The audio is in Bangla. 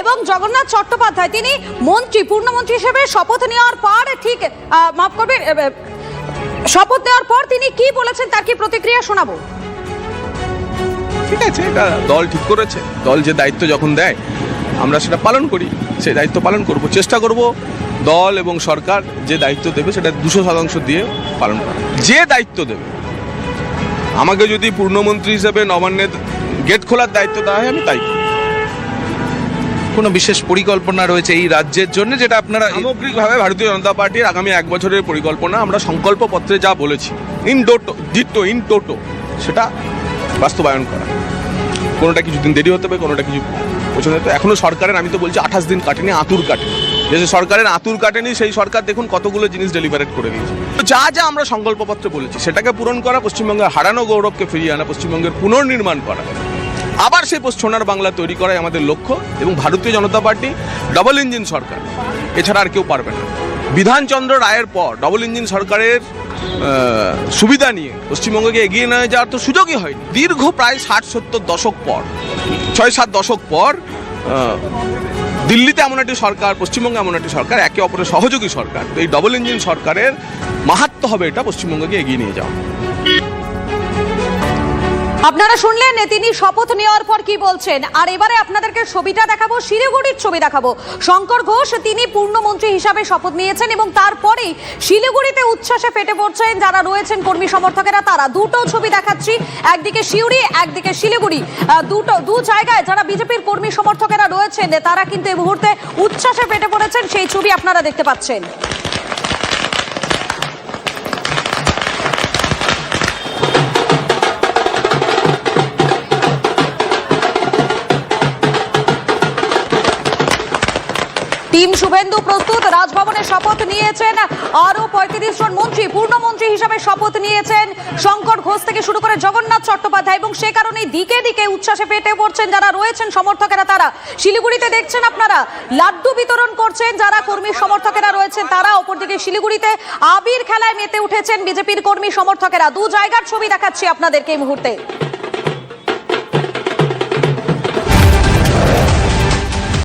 এবং জগন্নাথ চট্টোপাধ্যায় তিনি মন্ত্রী পূর্ণমন্ত্রী হিসেবে শপথ নেওয়ার পর ঠিক মাফ করবেন শপথ নেওয়ার পর তিনি কি বলেছেন তার কি প্রতিক্রিয়া শোনাবো। ঠিক আছে, এটা দল ঠিক করেছে। দল যে দায়িত্ব যখন দেয় আমরা সেটা পালন করি, সেই দায়িত্ব পালন করব, চেষ্টা করব দল এবং সরকার যে দায়িত্ব দেবে সেটা 200% দিয়ে পালন করা। যে দায়িত্ব দেবে, আমাকে যদি পূর্ণমন্ত্রী হিসেবে নবান্নের গেট খোলার দায়িত্ব দেওয়া হয় আমি তাই করব। কোনো বিশেষ পরিকল্পনা রয়েছে এই রাজ্যের জন্য যেটা আপনারা সামগ্রিকভাবে ভারতীয় জনতা পার্টির আগামী 1 বছরের পরিকল্পনা আমরা সংকল্পপত্রে যা বলেছি ইন টোটো সেটা বাস্তবায়ন করা। কোনোটা কিছুদিন দেরি হতে হবে, কোনোটা কিছু পছন্দ হতে। এখনো সরকারের, আমি তো বলছি 28 দিন কাটেনি, আতুর কাটেনি। যে সরকারের আতুর কাটেনি সেই সরকার দেখুন কতগুলো জিনিস ডেলিভারেট করে দিয়েছে। যা যা আমরা সংকল্পপত্রে বলেছি সেটাকে পূরণ করা, পশ্চিমবঙ্গের হারানো গৌরবকে ফিরিয়ে আনা, পশ্চিমবঙ্গের পুনর্নির্মাণ করা, আবার সেই সোনার বাংলা তৈরি করাই আমাদের লক্ষ্য। এবং ভারতীয় জনতা পার্টি ডবল ইঞ্জিন সরকার, এছাড়া আর কেউ পারবে না। বিধানচন্দ্র রায়ের পর ডবল ইঞ্জিন সরকারের সুবিধা নিয়ে পশ্চিমবঙ্গকে এগিয়ে নিয়ে যাওয়ার তো সুযোগই হয়নি। দীর্ঘ প্রায় 60-70 দশক পর, 6-7 দশক পর দিল্লিতে এমন একটি সরকার, পশ্চিমবঙ্গে এমন একটি সরকার, একে অপরের সহযোগী সরকার। তো এই ডবল ইঞ্জিন সরকারের মাহাত্ম্য হবে এটা পশ্চিমবঙ্গকে এগিয়ে নিয়ে যাওয়া। আপনারা শুনলেন তিনি শপথ নেওয়ার পর কি বলছেন। আর এবারে আপনাদেরকে ছবিটা দেখাবো, শিলিগুড়ির ছবি দেখাবো। শঙ্কর ঘোষ তিনি পূর্ণমন্ত্রী হিসাবে শপথ নিয়েছেন এবং তারপরেই শিলিগুড়িতে উচ্ছ্বাসে ফেটে পড়ছেন যারা রয়েছেন কর্মী সমর্থকেরা। তারা দুটো ছবি দেখাচ্ছি, একদিকে সিউড়ি একদিকে শিলিগুড়ি, দু জায়গায় যারা বিজেপির কর্মী সমর্থকেরা রয়েছেন তারা কিন্তু এই মুহূর্তে উচ্ছ্বাসে ফেটে পড়েছেন। সেই ছবি আপনারা দেখতে পাচ্ছেন। টিম শুভেন্দু প্রস্তুত, রাজভবনে শপথ নিয়েছেন আরো 35 জন মন্ত্রী। পূর্ণমন্ত্রী হিসাবে শপথ নিয়েছেন শঙ্কর ঘোষ থেকে শুরু করে জগন্নাথ চট্টোপাধ্যায় এবং সে কারণেই দিকে দিকে উচ্ছ্বাসে ফেটে পড়ছেন যারা রয়েছেন সমর্থকেরা। তারা শিলিগুড়িতে দেখছেন আপনারা লাড্ডু বিতরণ করছেন যারা কর্মী সমর্থকেরা রয়েছেন তারা। অপরদিকে শিলিগুড়িতে আবির খেলায় মেতে উঠেছেন বিজেপির কর্মী সমর্থকেরা। দু জায়গার ছবি দেখাচ্ছি আপনাদেরকে এই মুহূর্তে।